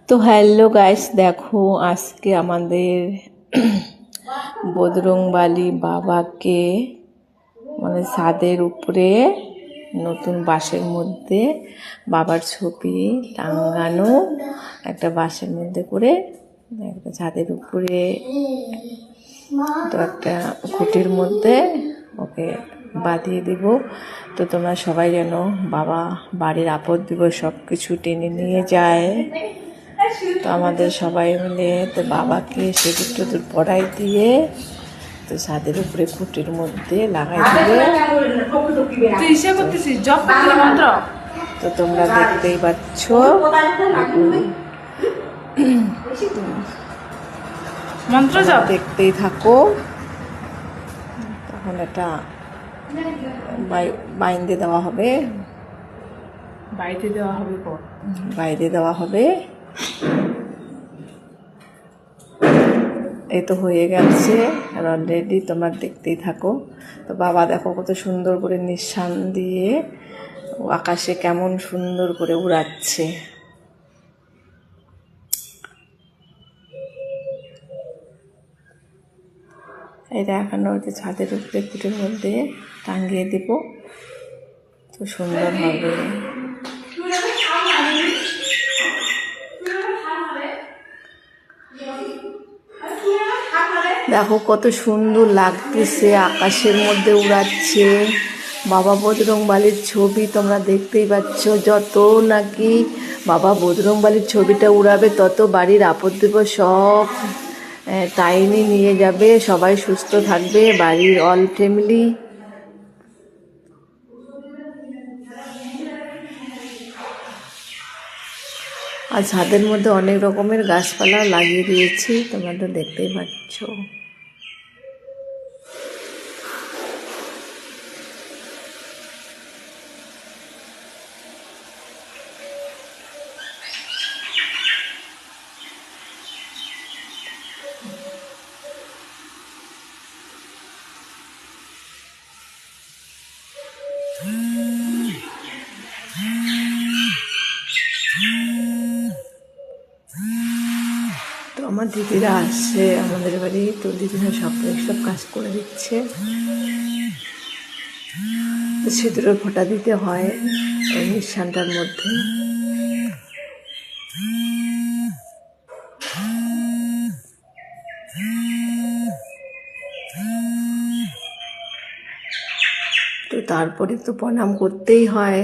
তো hello guys, দেখো আজকে আমাদের বজরংবলী বাবাকে মানে ছাদের উপরে নতুন বাঁশের মধ্যে বাবার ছবি টাঙানো, একটা বাঁশের মধ্যে করে একটা ছাদের উপরে তো একটা খুঁটির মধ্যে ওকে বাঁধিয়ে দিব। তো তোমরা সবাই যেন বাবা বাড়ির আপদ বিপদ সব কিছু টেনে নিয়ে যায়। তো আমাদের সবাই মিলে তো বাবাকে সিঁদুর টিঁদুর পরাই দিয়ে তো ছাদের উপরে খুঁটির মধ্যে লাগাই দিয়ে তো তোমরা দেখতেই পাচ্ছ, মন্ত্র যাও দেখতেই থাকো। তখন এটা বাইন্দে দেওয়া হবে, বাইরে দেওয়া হবে। এই তো হয়ে গেছে অলরেডি, তোমরা দেখতেই থাকো। তো বাবা দেখো কত সুন্দর করে নিঃশ্বাস দিয়ে আকাশে কেমন সুন্দর করে উড়াচ্ছে। এটা এখনো হচ্ছে ছাদের উপরে কুটির মধ্যে টাঙিয়ে দিব, তো সুন্দর হবে। দেখো কত সুন্দর লাগতেছে, আকাশের মধ্যে উড়াচ্ছে। বাবা বজরংবলীর ছবি তোমরা দেখতেই পাচ্ছ। যত নাকি বাবা বজরংবলীর ছবিটা উড়াবে তত বাড়ির আপদ বিপদ সব টাইনি নিয়ে যাবে, সবাই সুস্থ থাকবে, বাড়ির অল ফ্যামিলি। আর ছাদের মধ্যে অনেক রকমের গাছপালা লাগিয়ে দিয়েছি, তোমরা তো দেখতেই পাচ্ছ। তো আমার দিদিরা আসছে আমাদের বাড়ি, তো দিদিরা সব কাজ করে দিচ্ছে। তো সিঁদুরের ফোঁটা দিতে হয় ওই নিঃশ্বাসটার মধ্যে। তো তারপরে তো প্রণাম করতেই হয়।